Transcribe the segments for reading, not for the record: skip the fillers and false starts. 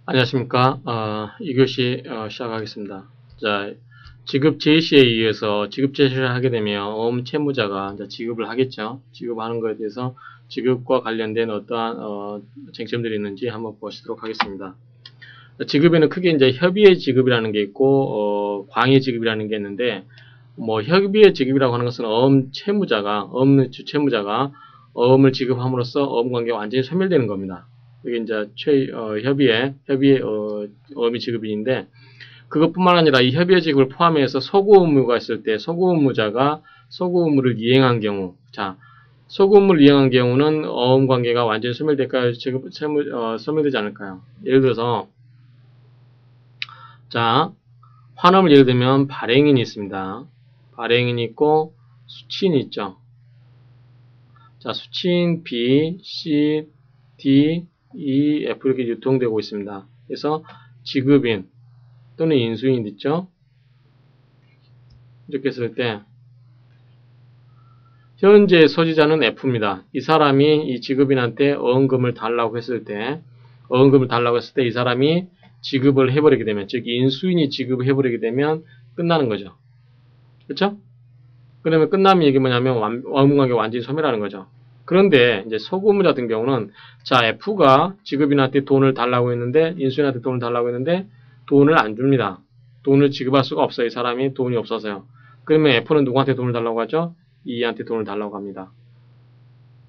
안녕하십니까. 2교시 시작하겠습니다. 자, 지급 제시에 의해서 지급 제시를 하게 되면 채무자가 이제 지급을 하겠죠. 지급하는 것에 대해서 지급과 관련된 어떠한 쟁점들이 있는지 한번 보시도록 하겠습니다. 지급에는 크게 이제 협의의 지급이라는 게 있고 광의 지급이라는 게 있는데, 뭐 협의의 지급이라고 하는 것은 채무자가 주채무자가 어음을 지급함으로써 어음 관계가 완전히 소멸되는 겁니다. 이게 이제 협의의 어음이 지급인데, 그것뿐만 아니라 이 협의의 지급을 포함해서 소구 의무가 있을 때 소구 의무자가 소구 의무를 이행한 경우, 자, 소구 의무를 이행한 경우는 어음 관계가 완전히 소멸될까요? 소멸되지 않을까요? 예를 들어서, 자, 환음을 예를 들면 발행인이 있습니다. 발행인이 있고 수취인이 있죠. 자, 수취인 B, C, D, E, F 이렇게 유통되고 있습니다. 그래서 지급인 또는 인수인 있죠. 이렇게 했을 때 현재 소지자는 F입니다. 이 사람이 이 지급인한테 어음금을 달라고 했을 때 이 사람이 지급을 해버리게 되면, 즉 인수인이 지급을 해버리게 되면 끝나는 거죠. 그렇죠? 그러면 끝나면 이게 뭐냐면 어음관계 완전히 소멸하는 거죠. 그런데 이제 소구의무자 같은 경우는, 자, F가 지급인한테 돈을 달라고 했는데, 인수인한테 돈을 달라고 했는데 돈을 안 줍니다. 돈을 지급할 수가 없어요. 이 사람이 돈이 없어서요. 그러면 F는 누구한테 돈을 달라고 하죠? E한테 돈을 달라고 합니다.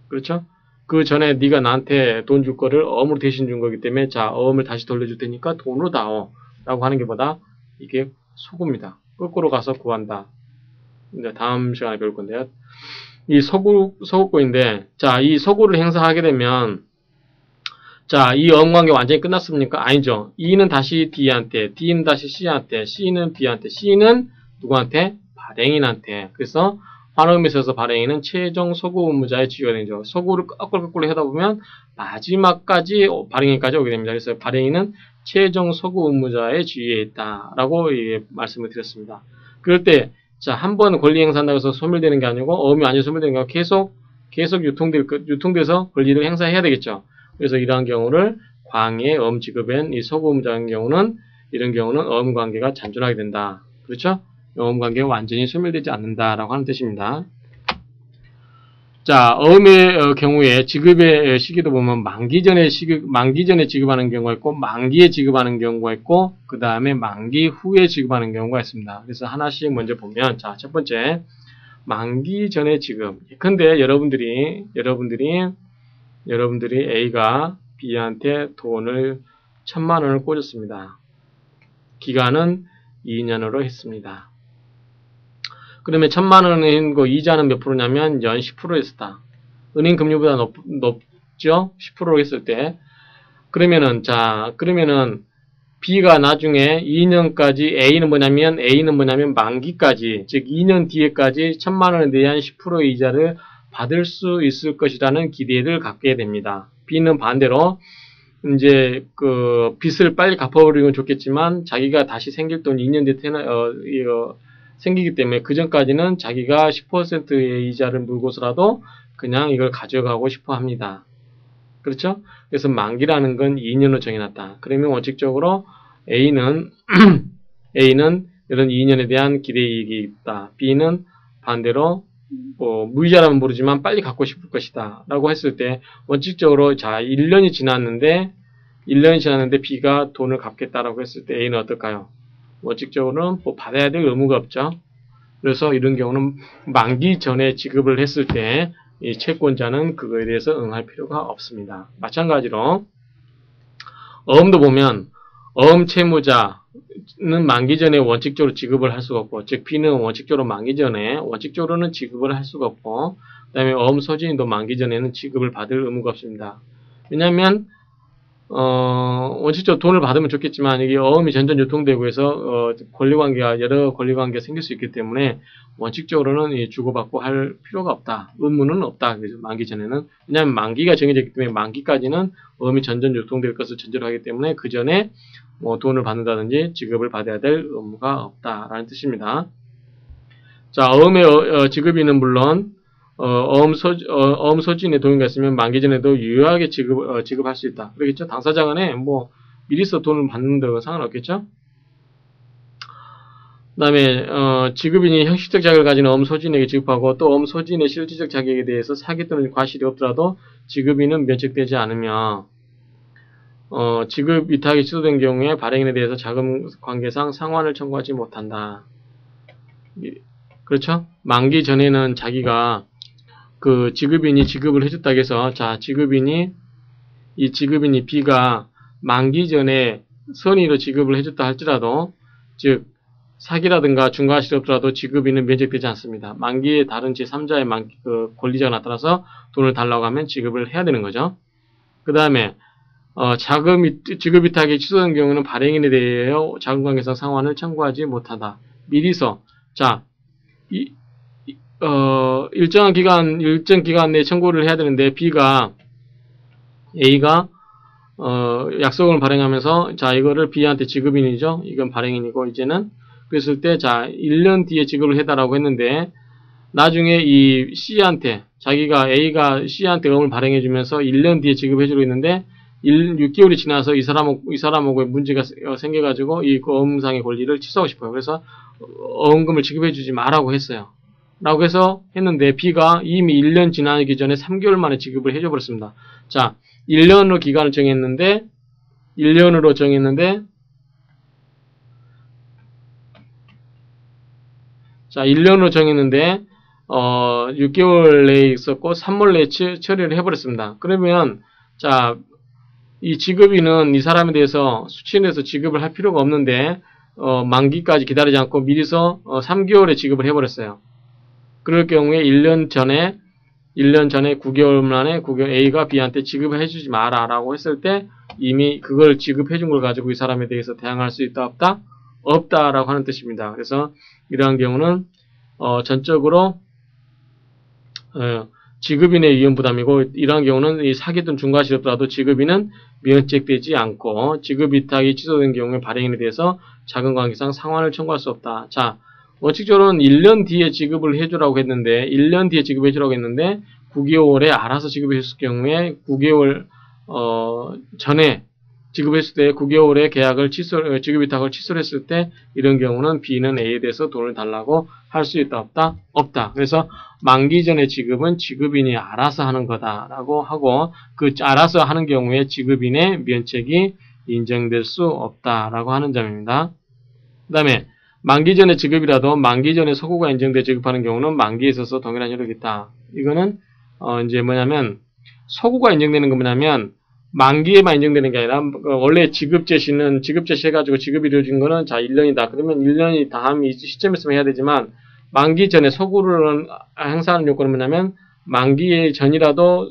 그렇죠? 그 전에 네가 나한테 돈 줄 거를 어음으로 대신 준 거기 때문에, 자, 어음을 다시 돌려줄 테니까 돈으로 다오 라고 하는 게 보다 이게 소구입니다. 거꾸로 가서 구한다. 이제 다음 시간에 배울 건데요. 이 소구권인데, 자, 이 소구를 행사하게 되면, 자, 이 어음관계 완전히 끝났습니까? 아니죠. E는 다시 D한테, D는 다시 C한테, C는 B한테, C는 누구한테? 발행인한테. 그래서 환음에 있어서 발행인은 최종 소구 의무자의 지위가 되죠. 소구를 거꾸로 하다 보면 마지막까지 발행인까지 오게 됩니다. 그래서 발행인은 최종 소구 의무자의 지위에 있다라고 말씀을 드렸습니다. 그럴 때, 자, 한 번 권리 행사한다고 해서 소멸되는 게 아니고, 어음이 완전히 소멸되는 게 아니고 계속 유통돼서 권리를 행사해야 되겠죠. 그래서 이러한 경우를 광의 어음 지급엔 이 소구 의무자인 경우는, 이런 경우는 어음 관계가 잔존하게 된다. 그렇죠? 어음 관계가 완전히 소멸되지 않는다라고 하는 뜻입니다. 자, 어음의 경우에 지급의 시기도 보면 만기 전에 지급하는 경우가 있고, 만기에 지급하는 경우가 있고, 그 다음에 만기 후에 지급하는 경우가 있습니다. 그래서 하나씩 먼저 보면, 자, 첫 번째, 만기 전에 지급. 근데 여러분들이 A가 B한테 돈을 1000만 원을 꽂았습니다. 기간은 2년으로 했습니다. 그러면 1000만 원인 거 이자는 몇 프로냐면 연 10%였다. 은행 금리보다 높죠? 10%로 했을 때. 그러면은 B가 나중에 2년까지 A는 뭐냐면 만기까지, 즉 2년 뒤에까지 1000만 원에 대한 10%의 이자를 받을 수 있을 것이라는 기대를 갖게 됩니다. B는 반대로 이제 그 빚을 빨리 갚아버리면 좋겠지만, 자기가 다시 생길 돈 2년 뒤에 생기기 때문에 그 전까지는 자기가 10%의 이자를 물고서라도 그냥 이걸 가져가고 싶어 합니다. 그렇죠? 그래서 만기라는 건 2년으로 정해놨다. 그러면 원칙적으로 A는 이런 2년에 대한 기대이익이 있다. B는 반대로 무이자라면 모르지만 빨리 갖고 싶을 것이다 라고 했을 때, 원칙적으로, 자, 1년이 지났는데 B가 돈을 갚겠다라고 했을 때 A는 어떨까요? 원칙적으로는 받아야 될 의무가 없죠. 그래서 이런 경우는 만기 전에 지급을 했을 때 이 채권자는 그거에 대해서 응할 필요가 없습니다. 마찬가지로 어음도 보면 어음 채무자는 만기 전에 원칙적으로 지급을 할 수가 없고, 즉 B는 원칙적으로 만기 전에 원칙적으로는 지급을 할 수가 없고, 그 다음에 어음 소진인도 만기 전에는 지급을 받을 의무가 없습니다. 왜냐하면 원칙적으로 돈을 받으면 좋겠지만, 이게 어음이 전전 유통되고 해서, 여러 권리관계가 생길 수 있기 때문에, 원칙적으로는 주고받고 할 필요가 없다. 의무는 없다. 그래서 만기 전에는. 왜냐하면 만기가 정해져 있기 때문에, 만기까지는 어음이 전전 유통될 것을 전제로 하기 때문에, 그 전에 돈을 받는다든지 지급을 받아야 될 의무가 없다라는 뜻입니다. 자, 어음의 지급인은 물론, 어음 소진에 동의가 있으면 만기 전에도 유효하게 지급할 수 있다. 그러겠죠? 당사자 간에 미리서 돈을 받는다고 상관없겠죠? 그 다음에 지급인이 형식적 자격을 가진 엄소진에게 지급하고 또 엄소진의 실질적 자격에 대해서 사기 또는 과실이 없더라도 지급인은 면책되지 않으며 지급 위탁이 취소된 경우에 발행인에 대해서 자금 관계상 상환을 청구하지 못한다. 그렇죠? 만기 전에는 자기가 그 지급인이 지급을 해줬다고 해서 자 지급인이 B가 만기 전에 선의로 지급을 해줬다 할지라도 즉 사기라든가 중과실이 없더라도 지급인은 면책되지 않습니다. 만기에 다른 제3자의 권리자가 나타나서 돈을 달라고 하면 지급을 해야 되는 거죠. 그 다음에 지급 위탁이 취소된 경우는 발행인에 대하여 자금관계상 상환을 청구하지 못하다. 미리서 자 일정 기간 내에 청구를 해야 되는데 A가 약속을 발행하면서 자 이거를 B한테 지급인이죠. 이건 발행인이고 이제는 그랬을 때 자 1년 뒤에 지급을 해달라고 했는데 나중에 이 C한테 A가 C한테 어음을 발행해주면서 1년 뒤에 지급해주고 있는데 6개월이 지나서 이 사람하고 문제가 생겨가지고 이 어음상의 권리를 취소하고 싶어요. 그래서 어음금을 지급해주지 마라고 했어요. 라고 해서 했는데 B가 이미 1년 지나기 전에 3개월 만에 지급을 해줘버렸습니다. 자 1년으로 기간을 정했는데 6개월 내에 있었고 3월 내에 처리를 해버렸습니다. 그러면 자 이 지급인은 이 사람에 대해서 수취인해서 지급을 할 필요가 없는데 만기까지 기다리지 않고 미리서 3개월에 지급을 해버렸어요. 그럴 경우에 1년 전에 9개월 만에 A가 B한테 지급을 해주지 마라 라고 했을 때 이미 그걸 지급해준 걸 가지고 이 사람에 대해서 대항할 수 있다 없다? 없다 라고 하는 뜻입니다. 그래서 이러한 경우는 전적으로 지급인의 위험부담이고 이러한 경우는 이 사기 또는 중과실이 없더라도 지급인은 면책되지 않고 지급 위탁이 취소된 경우에 발행인에 대해서 자금관계상 상환을 청구할 수 없다. 자 원칙적으로는 1년 뒤에 지급을 해주라고 했는데 9개월에 알아서 지급했을 경우에 9개월 전에 지급했을 때 9개월에 지급 위탁을 취소를 했을 때 이런 경우는 B는 A에 대해서 돈을 달라고 할 수 있다 없다? 없다. 그래서 만기 전에 지급은 지급인이 알아서 하는 거다라고 하고 그 알아서 하는 경우에 지급인의 면책이 인정될 수 없다라고 하는 점입니다. 그 다음에 만기 전에 지급이라도 만기 전에 소구가 인정돼 지급하는 경우는 만기에 있어서 동일한 효력이 있다. 이거는 이제 뭐냐면 소구가 인정되는 건 뭐냐면 만기에만 인정되는 게 아니라 원래 지급 제시 해가지고 지급이 이루어진 거는 자 1년이다. 그러면 1년이 다음 이 시점에서 해야 되지만 만기 전에 소구를 행사하는 요건은 뭐냐면 만기 전이라도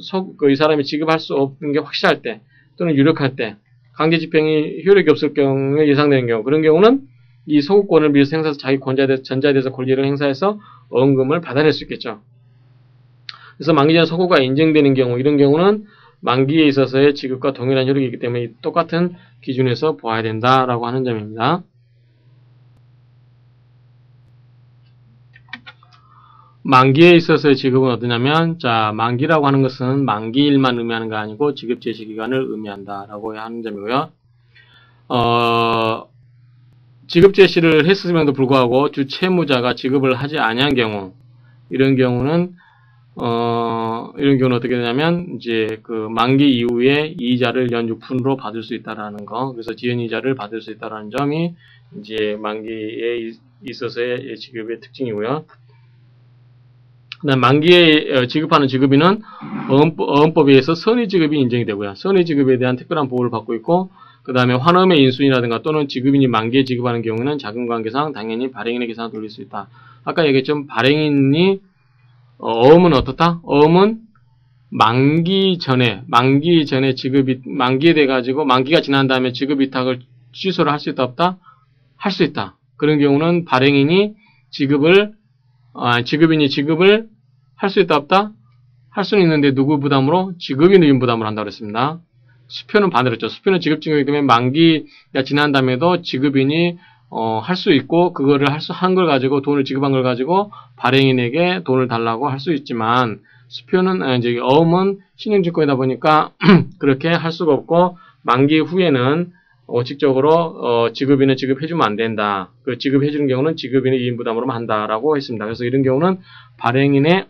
이 사람이 지급할 수 없는 게 확실할 때 또는 유력할 때 강제 집행이 효력이 없을 경우에 예상되는 경우 그런 경우는 이 소구권을 미리서 행사해서 자기 전자에 대해서 권리를 행사해서 어음금을 받아낼 수 있겠죠. 그래서 만기 전에 소구가 인정되는 경우 이런 경우는 만기에 있어서의 지급과 동일한 효력이기 때문에 똑같은 기준에서 보아야 된다라고 하는 점입니다. 만기에 있어서의 지급은 어떠냐면 자 만기라고 하는 것은 만기일만 의미하는 거 아니고 지급 제시 기간을 의미한다라고 하는 점이고요. 지급 제시를 했음에도 불구하고 주 채무자가 지급을 하지 아니한 경우 이런 경우는 어떻게 되냐면 이제 그 만기 이후에 이자를 연 6%로 받을 수 있다라는 거. 그래서 지연 이자를 받을 수 있다라는 점이 이제 만기에 있어서의 지급의 특징이고요. 그다음 만기에 지급하는 지급인은 어음법에 의해서 선의 지급이 인정이 되고요. 선의 지급에 대한 특별한 보호를 받고 있고 그 다음에 환음의 인수인이라든가 또는 지급인이 만기에 지급하는 경우는 자금관계상 당연히 발행인의 계산을 돌릴 수 있다. 아까 얘기했죠. 발행인이 어음은 어떻다? 어음은 만기 전에 지급이 만기에 돼 가지고 만기가 지난 다음에 지급 위탁을 취소를 할 수 있다 없다? 할 수 있다. 그런 경우는 발행인이 지급인이 지급을 할 수 있다 없다? 할 수는 있는데 누구 부담으로? 지급인의 부담을 한다고 했습니다. 수표는 반대로죠. 수표는 지급증이기 때문에 만기가 지난 다음에도 지급인이 할 수 있고 그거를 한 걸 가지고 돈을 지급한 걸 가지고 발행인에게 돈을 달라고 할 수 있지만 수표는 이제 어음은 신용증권이다 보니까 그렇게 할 수가 없고 만기 후에는 원칙적으로 지급인은 지급해주면 안 된다. 그 지급해주는 경우는 지급인의 이인부담으로만 한다라고 했습니다. 그래서 이런 경우는 발행인의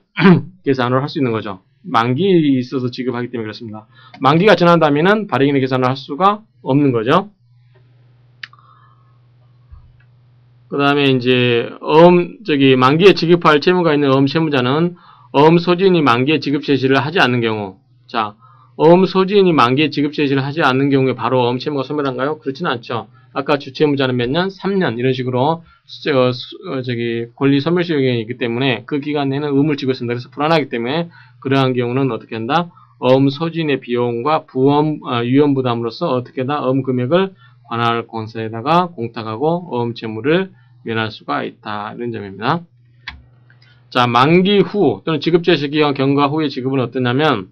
계산을 할 수 있는 거죠. 만기 있어서 지급하기 때문에 그렇습니다. 만기가 지난다면은 발행인의 계산을 할 수가 없는 거죠. 그 다음에 이제 만기에 지급할 채무가 있는 채무자는 소지인이 만기에 지급 제시를 하지 않는 경우. 자, 소지인이 만기에 지급 제시를 하지 않는 경우에 바로 채무가 소멸한가요? 그렇지는 않죠. 아까 주채무자는 몇 년? 3년 이런 식으로 권리 소멸시효가 있기 때문에 그 기간 내에는 의무를 지고 있습니다. 그래서 불안하기 때문에 그러한 경우는 어떻게 한다? 소지인의 비용과 유연 부담으로서 어떻게 한다? 금액을 관할 권세에다가 공탁하고 채무를 면할 수가 있다. 이런 점입니다. 자, 만기 후 또는 지급 제시 기간 경과 후의 지급은 어떠냐면,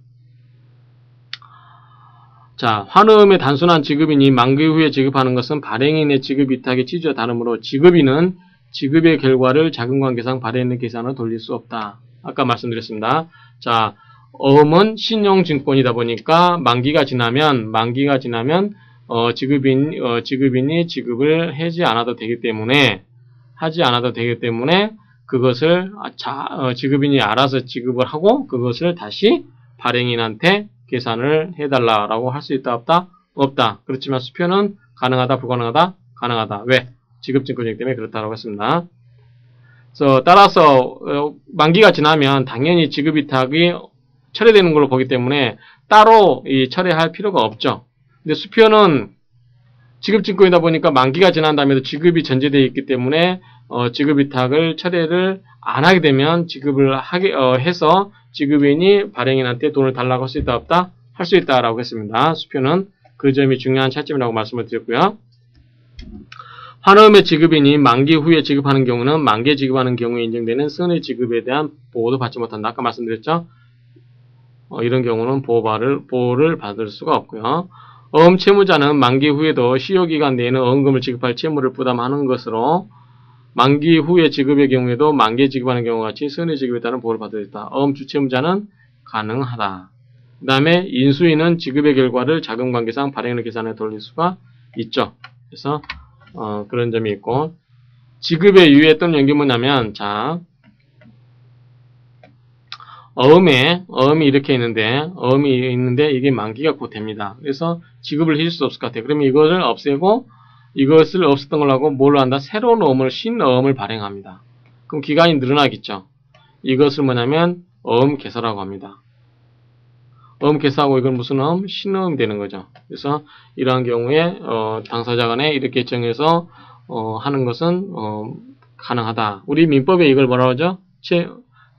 자, 환음의 단순한 지급이니 만기 후에 지급하는 것은 발행인의 지급 위탁의 취지와 다르므로 지급인은 지급의 결과를 자금관계상 발행인의 계산으로 돌릴 수 없다. 아까 말씀드렸습니다. 자, 은 신용증권이다 보니까 만기가 지나면 지급인이 지급을 하지 않아도 되기 때문에 그것을 지급인이 알아서 지급을 하고 그것을 다시 발행인한테 계산을 해달라라고 할 수 있다 없다? 없다. 그렇지만 수표는 가능하다 불가능하다? 가능하다. 왜? 지급증권이기 때문에 그렇다고 했습니다. 그래서 따라서 만기가 지나면 당연히 지급위탁이 철회되는 걸로 보기 때문에 따로 철회할 필요가 없죠. 근데 수표는 지급증권이다 보니까 만기가 지난 다음에도 지급이 전제되어 있기 때문에 지급위탁을 철회를 안 하게 되면 지급을 해서 지급인이 발행인한테 돈을 달라고 할 수 있다 없다? 할 수 있다라고 했습니다. 수표는 그 점이 중요한 차점이라고 말씀을 드렸고요. 환음의 지급인이 만기 후에 지급하는 경우는 만기에 지급하는 경우에 인정되는 선의 지급에 대한 보호도 받지 못한다. 아까 말씀드렸죠? 이런 경우는 보호를 받을 수가 없고요. 채무자는 만기 후에도 시효기간 내에는 어음금을 지급할 채무를 부담하는 것으로 만기 후에 지급의 경우에도 만기에 지급하는 경우와 같이 선의 지급에 따른 보호를 받을 수 있다. 주채무자는 가능하다. 그 다음에 인수인은 지급의 결과를 자금관계상 발행인의 계산에 돌릴 수가 있죠. 그래서 그런 점이 있고, 지급의 유예 또는 연기 뭐냐면, 자, 어음이 이렇게 있는데 이게 만기가 곧 됩니다. 그래서 지급을 해줄 수 없을 것 같아요. 그러면 이거를 없애고 이것을 없앴던 걸로 하고 뭘로 한다? 새로운 신어음을 발행합니다. 그럼 기간이 늘어나겠죠. 이것을 뭐냐면 개서라고 합니다. 개서하고 이건 무슨 신어음이 되는 거죠. 그래서 이러한 경우에 당사자 간에 이렇게 정해서 하는 것은 가능하다. 우리 민법에 이걸 뭐라고 하죠?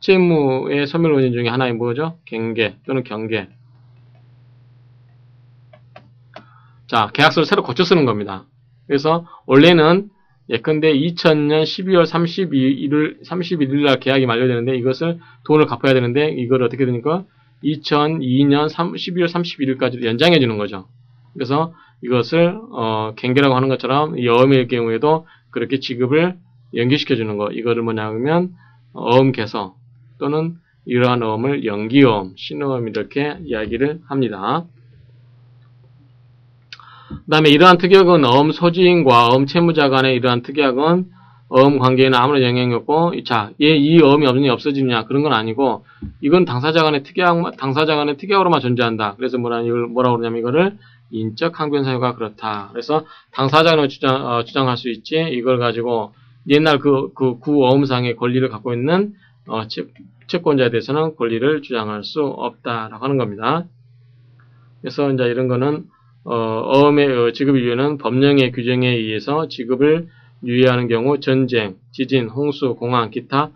채무의 소멸 원인 중에 하나의 뭐죠? 갱계 또는 경계. 자, 계약서를 새로 고쳐 쓰는 겁니다. 그래서 원래는 예컨대 2000년 12월 31일 날 계약이 만료되는데 이것을 돈을 갚아야 되는데 이걸 어떻게 되니까 2002년 12월 31일까지 연장해 주는 거죠. 그래서 이것을 갱계라고 하는 것처럼 이 어음의 경우에도 그렇게 지급을 연기시켜 주는 거. 이거를 뭐냐면 개서 또는 이러한 어음을 연기어음, 신어음 이렇게 이야기를 합니다. 그 다음에 이러한 특약은 소지인과 채무자 간의 이러한 특약은 관계에는 아무런 영향이 없고, 자, 이 어음이 없어지느냐 그런 건 아니고, 이건 당사자 간의 특약으로만 존재한다. 그래서 뭐라고 그러냐면 이거를 인적 항변 사유가 그렇다. 그래서 당사자는 주장할 수 있지. 이걸 가지고 옛날 그 구어음상의 권리를 갖고 있는 채권자에 대해서는 권리를 주장할 수 없다라고 하는 겁니다. 그래서 이제 이런 거는 어음의 지급 유예는 법령의 규정에 의해서 지급을 유예하는 경우 전쟁, 지진, 홍수, 공황, 기타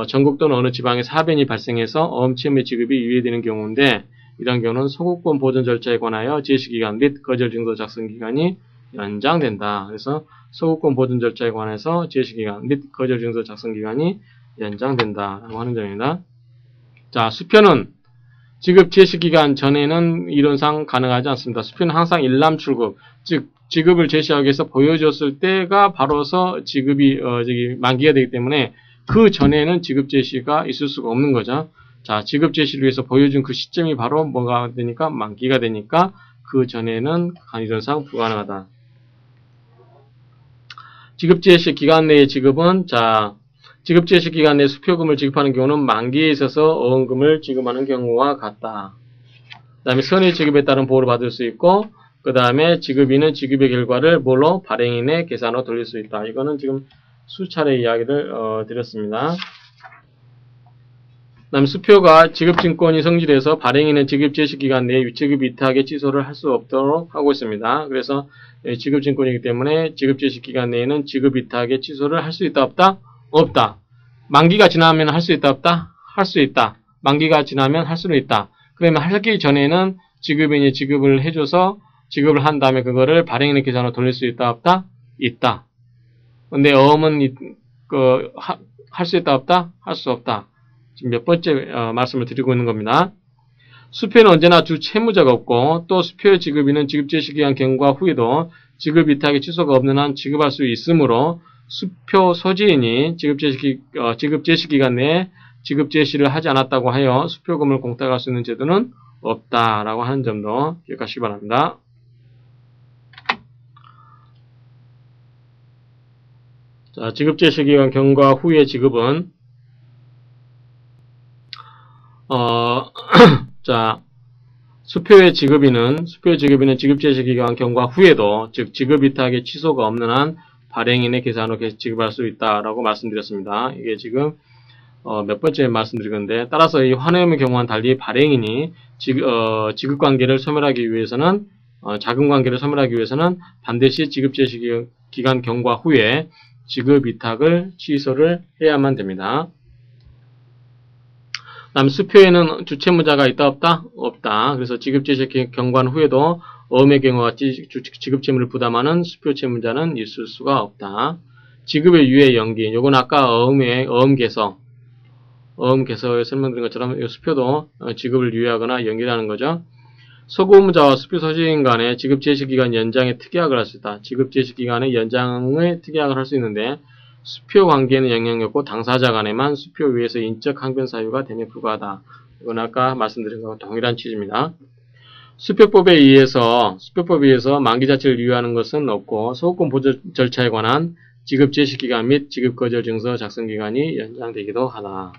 전국 또는 어느 지방에서 하변이 발생해서 어음채무의 지급이 유예되는 경우인데 이런 경우는 소구권 보존 절차에 관하여 제시기간 및 거절증서 작성기간이 연장된다. 그래서 소구권 보존 절차에 관해서 제시기간 및 거절증서 작성기간이 연장된다라고 하는 점입니다. 자, 수표는 지급 제시기간 전에는 이론상 가능하지 않습니다. 수표는 항상 일람출급, 즉 지급을 제시하기 위해서 보여줬을 때가 바로서 지급이 만기가 되기 때문에 그 전에는 지급 제시가 있을 수가 없는 거죠. 자, 지급 제시를 위해서 보여준 그 시점이 바로 뭐가 되니까 만기가 되니까 그 전에는 이론상 불가능하다. 지급제시 기간 내의 지급은, 자, 지급제시 기간 내 수표금을 지급하는 경우는 만기에 있어서 어음금을 지급하는 경우와 같다. 그 다음에 선의 지급에 따른 보호를 받을 수 있고, 그 다음에 지급인은 지급의 결과를 뭘로? 발행인의 계산으로 돌릴 수 있다. 이거는 지금 수차례 이야기를 드렸습니다. 그 다음에 수표가 지급증권이 성질해서 발행인은 지급제시기간 내에 지급 위탁의 취소를 할 수 없도록 하고 있습니다. 그래서 지급증권이기 때문에 지급제시기간 내에는 지급 위탁의 취소를 할 수 있다 없다? 없다. 만기가 지나면 할 수 있다 없다? 할 수 있다. 만기가 지나면 할 수는 있다. 그러면 하기 전에는 지급인이 지급을 해줘서 지급을 한 다음에 그거를 발행인의 계산으로 돌릴 수 있다 없다? 있다. 근데 어음은 할 수 있다 없다? 할 수 없다. 지금 몇 번째 말씀을 드리고 있는 겁니다. 수표는 언제나 주 채무자가 없고 또 수표의 지급인은 지급제시기간 경과 후에도 지급 위탁의 취소가 없는 한 지급할 수 있으므로 수표 소지인이 지급제시기간 내에 지급제시를 하지 않았다고 하여 수표금을 공탁할 수 있는 제도는 없다라고 하는 점도 기억하시기 바랍니다. 자, 지급제시기간 경과 후의 지급은 자, 수표의 지급인은 지급제시기간 경과 후에도 즉 지급위탁의 취소가 없는 한 발행인의 계산으로 지급할 수 있다라고 말씀드렸습니다. 이게 지금 몇 번째 말씀드리는데 따라서 이 환해음의 경우와는 달리 발행인이 지급관계를 소멸하기 위해서는 자금관계를 소멸하기 위해서는 반드시 지급제시기간 경과 후에 지급위탁을 취소를 해야만 됩니다. 다음 수표에는 주채무자가 있다 없다? 없다. 그래서 지급제시 경관 후에도 어음의 경우와 같이 지급채무를 부담하는 수표채무자는 있을 수가 없다. 지급의 유예 연기. 요건 아까 어음개서에 설명드린 것처럼 이 수표도 지급을 유예하거나 연기하는 거죠. 소급의무자와 수표 소지인 간에 지급제시기간 연장에 특약을 할 수 있다. 지급제시기간에 연장의 특약을 할 수 있는데 수표 관계에는 영향이 없고 당사자 간에만 수표 위에서 인적 항변 사유가 됨에 불과하다. 이건 아까 말씀드린 것과 동일한 취지입니다. 수표법에 의해서 만기 자체를 유예하는 것은 없고 소급권 보조 절차에 관한 지급 제시 기간 및 지급 거절 증서 작성 기간이 연장되기도 하다.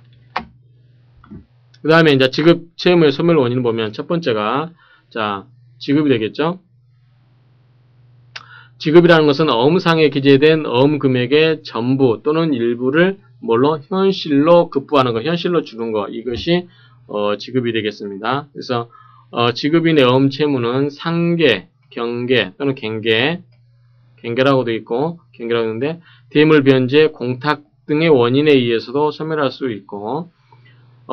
그 다음에 이제 지급 채무의 소멸 원인을 보면 첫 번째가 자 지급이 되겠죠. 지급이라는 것은 어음상에 기재된 어음 금액의 전부 또는 일부를 뭘로 현실로 급부하는 것, 현실로 주는 것, 이것이 지급이 되겠습니다. 그래서 지급인의 어음 채무는 상계, 경계 또는 갱계라고 되어 있고 경계라고 하는데 대물 변제, 공탁 등의 원인에 의해서도 소멸할 수 있고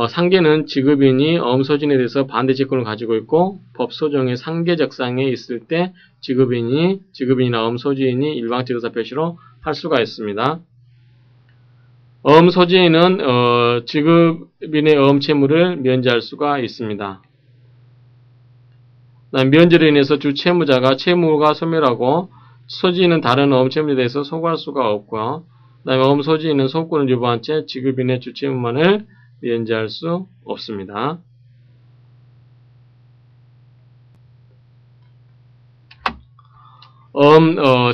상계는 지급인이 어음 소진에 대해서 반대 직권을 가지고 있고 법 소정의 상계적상에 있을 때 지급인이나 어음 소지인이 일방적 의사 표시로 할 수가 있습니다. 어음 소지인은 지급인의 어음 채무를 면제할 수가 있습니다. 면제로 인해서 주 채무자가 채무가 소멸하고 소지인은 다른 어음 채무에 대해서 소구할 수가 없고요. 그다음에 어음 소지인은 소구권을 유보한 채 지급인의 주 채무만을 면제할 수 없습니다.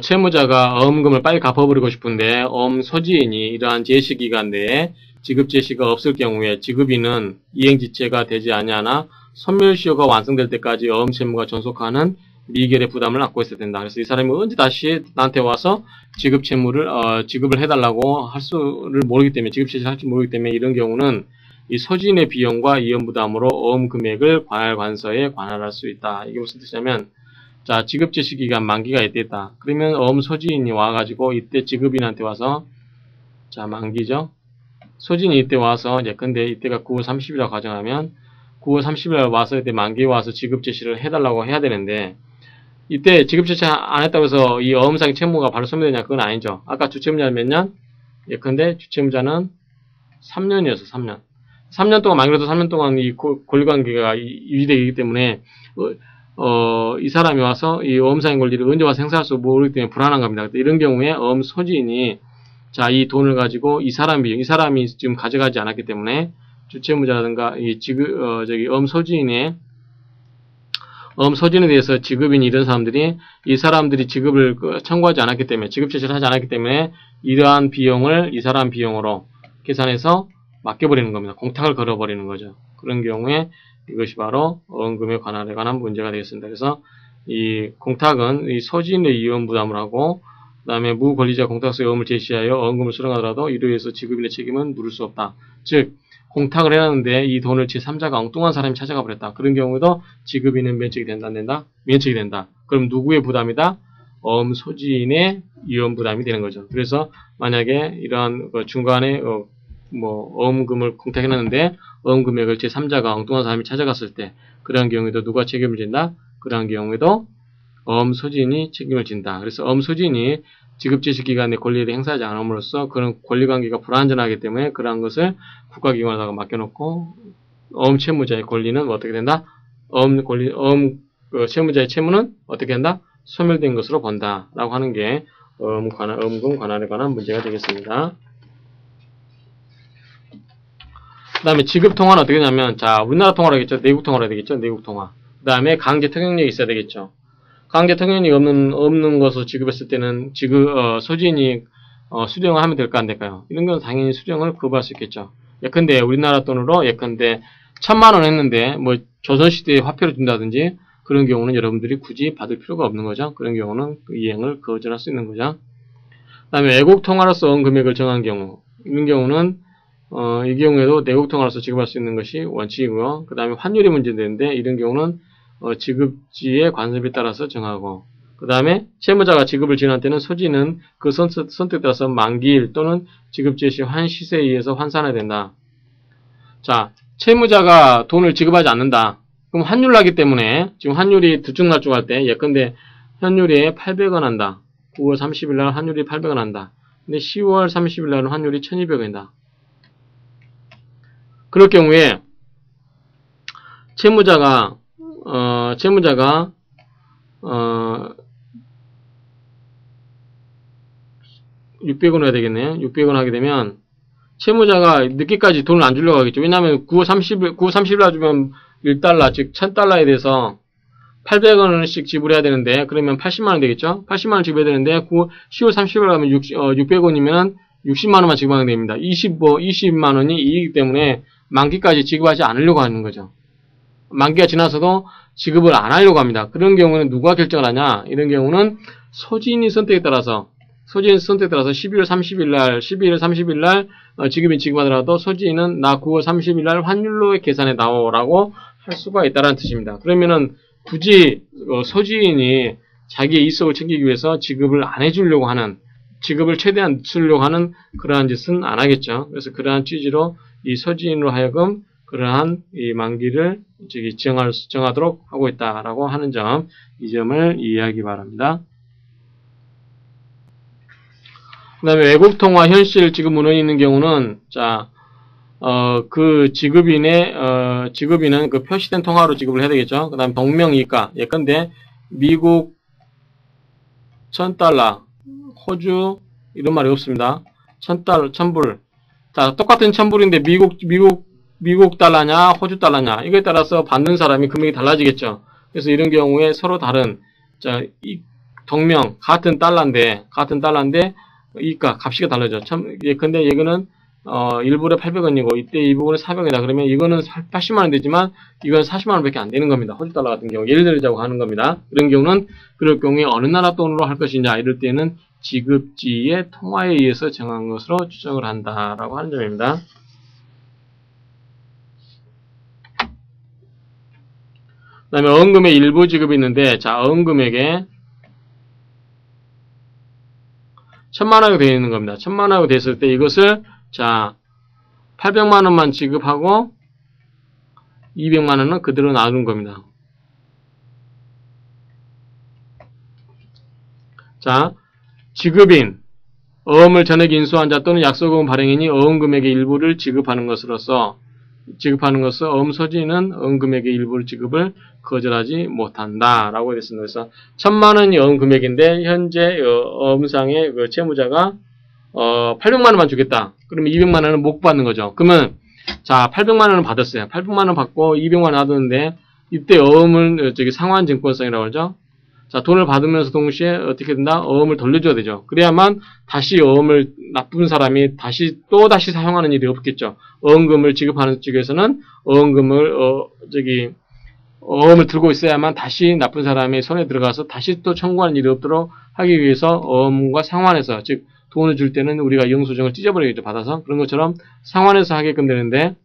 채무자가 어음금을 빨리 갚아버리고 싶은데 어음 소지인이 이러한 제시기간 내에 지급 제시가 없을 경우에 지급인은 이행지체가 되지 아니하나 소멸시효가 완성될 때까지 어음 채무가 존속하는 미결의 부담을 안고 있어야 된다. 그래서 이 사람이 언제 다시 나한테 와서 지급 채무를 지급을 해달라고 할 수를 모르기 때문에 지급 제시를 할지 모르기 때문에 이런 경우는 이 소지인의 비용과 이연 부담으로 어음 금액을 관할 관서에 관할할 수 있다. 이게 무슨 뜻이냐면 자 지급 제시 기간 만기가 이때 있다. 그러면 어음 소지인이 와가지고 이때 지급인한테 와서 자 만기죠. 소지인이 이때 와서 이제 근데 이때가 9월 30일이라고 가정하면 9월 30일 와서 이때 만기에 와서 지급 제시를 해달라고 해야 되는데 이때 지급 제시 안 했다고 해서 이 어음상의 채무가 바로 소멸되냐 그건 아니죠. 아까 주채무자는 몇 년? 예컨대 주채무자는 3년이었어. 3년. 3년 동안 만기로도 3년 동안 이 권리관계가 유지되기 때문에 이 사람이 와서 이 어음상의 권리를 언제 와서 행사할 수 모르기 때문에 불안한 겁니다. 이런 경우에 어음 소지인이 자 이 돈을 가지고 이 사람이 지금 가져가지 않았기 때문에 주채무자라든가 이 어음 소지인의 소진에 대해서 지급인이 이런 사람들이 이 사람들이 지급을 청구하지 않았기 때문에 지급 제시를 하지 않았기 때문에 이러한 비용을 이 사람 비용으로 계산해서 맡겨버리는 겁니다. 공탁을 걸어버리는 거죠. 그런 경우에 이것이 바로 어음금의 관할에 관한 문제가 되겠습니다. 그래서 이 공탁은 이 소진의 이원 부담을 하고 그 다음에 무권리자 공탁서의 어음을 제시하여 어음금을 수령하더라도 이로 인해서 지급인의 책임은 물을 수 없다. 즉 공탁을 해놨는데 이 돈을 제3자가 엉뚱한 사람이 찾아가 버렸다. 그런 경우에도 지급인은 면책이 된다, 안 된다? 면책이 된다. 그럼 누구의 부담이다? 소진의 이원 부담이 되는 거죠. 그래서 만약에 이러한 중간에 어음금을 공탁해놨는데 어음금액을 제3자가 엉뚱한 사람이 찾아갔을 때 그러한 경우에도 누가 책임을 진다? 그러한 경우에도 소진이 책임을 진다. 그래서 소진이 지급제시 기간의 권리를 행사하지 않음으로써 그런 권리관계가 불완전하기 때문에 그러한 것을 국가기관에다가 맡겨놓고 채무자의 권리는 어떻게 된다? 채무자의 채무는 어떻게 된다? 소멸된 것으로 본다. 라고 하는 게 어음금 관할에 관한 문제가 되겠습니다. 그 다음에 지급통화는 어떻게 되냐면, 자, 우리나라 통화로 하겠죠? 내국통화로 해야 되겠죠? 내국통화. 그 다음에 강제 통행력이 있어야 되겠죠? 강제 통행력이 없는 것을 지급했을 때는 소진이 수령을 하면 될까 안 될까요? 이런 건 당연히 수령을 거부할 수 있겠죠. 예컨대 우리나라 돈으로 예컨대 1000만원 했는데 뭐 조선시대에 화폐로 준다든지 그런 경우는 여러분들이 굳이 받을 필요가 없는 거죠. 그런 경우는 그 이행을 거절할 수 있는 거죠. 그 다음에 외국 통화로서 온 금액을 정한 경우 이런 경우는 이 경우에도 내국 통화로서 지급할 수 있는 것이 원칙이고요. 그 다음에 환율이 문제되는데 이런 경우는 지급지의 관습에 따라서 정하고 그 다음에 채무자가 지급을 지원할 때는 소진은 그 선택에 따라서 만기일 또는 지급제 시 환시세에 의해서 환산해야 된다. 자, 채무자가 돈을 지급하지 않는다. 그럼 환율 나기 때문에 지금 환율이 들쭉날쭉 할 때 예컨대 현율이 800원 한다. 9월 30일 날 환율이 800원 한다. 근데 10월 30일 날은 환율이 1200원이다. 그럴 경우에 채무자가 600원 해야 되겠네요. 600원 하게 되면 채무자가 늦게까지 돈을 안 주려고 하겠죠. 왜냐하면 9월 30일 날 주면 1달러, 즉 1000달러에 대해서 800원씩 지불해야 되는데 그러면 80만원 되겠죠. 80만원 지불해야 되는데 10월 30일 가면 600원이면 60만원만 지급하게 됩니다. 20만원이 이익이기 때문에 만기까지 지급하지 않으려고 하는 거죠. 만기가 지나서도 지급을 안 하려고 합니다. 그런 경우는 누가 결정을 하냐? 이런 경우는 소진이 선택에 따라서 12월 30일 날 지급이 지급하더라도 소진은 나 9월 30일 날 환율로 계산해 나오라고 할 수가 있다는 뜻입니다. 그러면은 굳이 소진이 자기의 이익을 챙기기 위해서 지급을 안 해주려고 하는, 지급을 최대한 늦추려고 하는 그러한 짓은 안 하겠죠. 그래서 그러한 취지로 이 소진으로 하여금 그러한 이 만기를 정하도록 하고 있다라고 하는 점, 이 점을 이해하기 바랍니다. 그 다음에 외국통화 현실 지급 문헌이 있는 경우는, 자, 그 지급인은 그 표시된 통화로 지급을 해야 되겠죠. 그 다음에 동명이가, 예컨대 미국 1000달러, 호주, 이런 말이 없습니다. 1000달러, 1000불. 자, 똑같은 1000불인데 미국 달러냐, 호주 달러냐, 이거에 따라서 받는 사람이 금액이 달라지겠죠. 그래서 이런 경우에 서로 다른, 자, 동명, 같은 달러인데, 이가 값이 달라져. 근데 이거는, 1불에 800원이고, 이때 이 부분은 400원이다. 그러면 이거는 80만원 되지만, 이건 40만원 밖에 안 되는 겁니다. 호주 달러 같은 경우. 예를 들자고 하는 겁니다. 그런 경우는, 그럴 경우에 어느 나라 돈으로 할 것이냐, 이럴 때는 지급지의 통화에 의해서 정한 것으로 추정을 한다라고 하는 점입니다. 그 다음에 어음금의 일부 지급이 있는데, 자, 어음금액에 1000만원이 되어 있는 겁니다. 1000만원이 됐을 때 이것을, 자, 800만원만 지급하고 200만원은 그대로 놔둔 겁니다. 자, 지급인, 어음을 전액 인수한 자 또는 약속어음 발행인이 어음금액의 일부를 지급하는 것으로서 어음소진은 어음금액의 일부를 지급을 거절하지 못한다 라고 했습니다. 그래서 1000만원이 어음금액인데 현재 어음상의 그 채무자가 800만원만 주겠다. 그러면 200만원은 못 받는 거죠. 그러면 자, 800만원을 받았어요. 800만원 받고 200만원 놔두는데 이때 어음을 상환증권성이라고 하죠. 자, 돈을 받으면서 동시에 어떻게 된다? 어음을 돌려줘야 되죠. 그래야만 다시 어음을 나쁜 사람이 또다시 사용하는 일이 없겠죠. 어음금을 지급하는 쪽에서는 어음을 들고 있어야만 다시 나쁜 사람의 손에 들어가서 다시 또 청구하는 일이 없도록 하기 위해서 어음과 상환해서, 즉, 돈을 줄 때는 우리가 영수증을 찢어버리겠죠. 받아서. 그런 것처럼 상환해서 하게끔 되는데,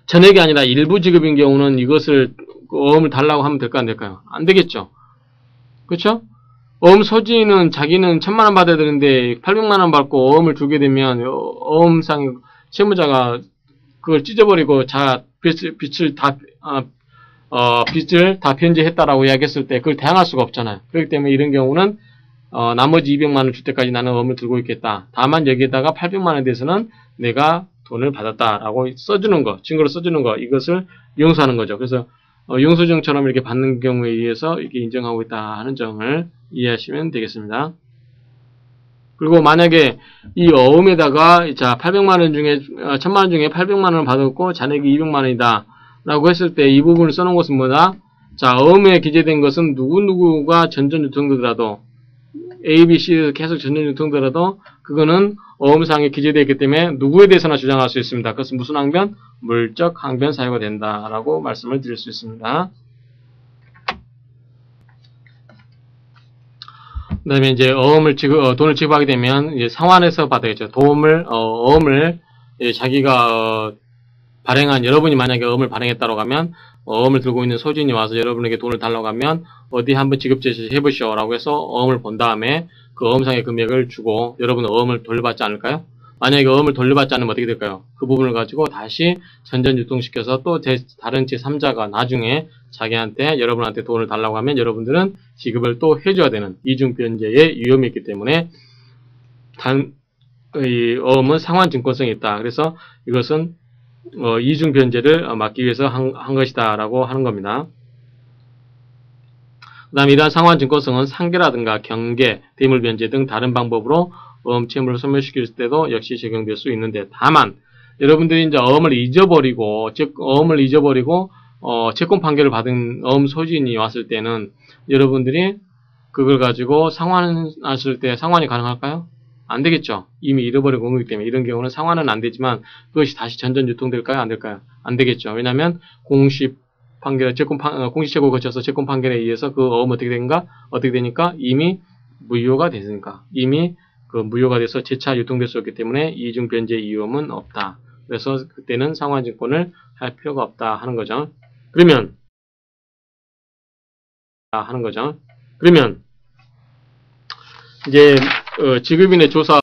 전액이 아니라 일부 지급인 경우는 이것을 어음을 달라고 하면 될까 안 될까요? 안 되겠죠. 그렇죠? 어음 소지는 자기는 1000만원 받아야 되는데 800만원 받고 어음을 주게 되면 어음상 채무자가 그걸 찢어버리고 빚을 다 변제했다라고 이야기했을 때 그걸 대항할 수가 없잖아요. 그렇기 때문에 이런 경우는 나머지 200만원 줄 때까지 나는 어음을 들고 있겠다. 다만 여기에다가 800만원에 대해서는 내가 돈을 받았다라고 써주는 거, 증거로 써주는 거, 이것을 용서하는 거죠. 그래서 영수증처럼 이렇게 받는 경우에 의해서 이렇게 인정하고 있다 하는 점을 이해하시면 되겠습니다. 그리고 만약에 이 어음에다가 자 800만원 중에 1000만원 중에 800만원을 받았고 잔액이 200만원이다 라고 했을 때 이 부분을 써놓은 것은 뭐다? 자, 어음에 기재된 것은 누구누구가 전전 유통되더라도 A, B, C에서 계속 전전 유통되더라도 그거는 어음상에 기재되어 있기 때문에 누구에 대해서나 주장할 수 있습니다. 그것은 무슨 항변? 물적 항변 사유가 된다라고 말씀을 드릴 수 있습니다. 그 다음에 이제 돈을 지급하게 되면 이제 상환해서 받아야죠. 어음을 자기가 발행한, 여러분이 만약에 어음을 발행했다고 하면 어음을 들고 있는 소진이 와서 여러분에게 돈을 달라고 하면 어디 한번 지급 제시 해보시오 라고 해서 어음을 본 다음에 그 어음상의 금액을 주고 여러분은 어음을 돌려받지 않을까요? 만약에 어음을 돌려받지 않으면 어떻게 될까요? 그 부분을 가지고 다시 전전 유통시켜서 또 다른 제3자가 나중에 자기한테 여러분한테 돈을 달라고 하면 여러분들은 지급을 또 해줘야 되는 이중변제의 위험이 있기 때문에 이 어음은 상환증권성이 있다. 그래서 이것은 이중변제를 막기 위해서 한 것이다 라고 하는 겁니다. 그 다음에 이러한 상환증권성은 상계라든가 경계, 대물변제 등 다른 방법으로 어음 채무를 소멸시킬 때도 역시 적용될 수 있는데, 다만 여러분들이 이제 어음을 잊어버리고 채권 판결을 받은 어음 소진이 왔을 때는 여러분들이 그걸 가지고 상환하실 때 상환이 가능할까요? 안 되겠죠. 이미 잃어버리고 온 거기 때문에 이런 경우는 상환은 안 되지만 그것이 다시 전전 유통될까요? 안 될까요? 안 되겠죠. 왜냐하면 공시 채고를 거쳐서 채권 판결에 의해서 그 어음 어떻게 되니까 이미 무효가 됐으니까, 이미 그 무효가 돼서 재차 유통될 수 없기 때문에 이중 변제 위험은 없다. 그래서 그때는 상환증권을 할 필요가 없다 하는 거죠. 그러면 이제 지급인의 조사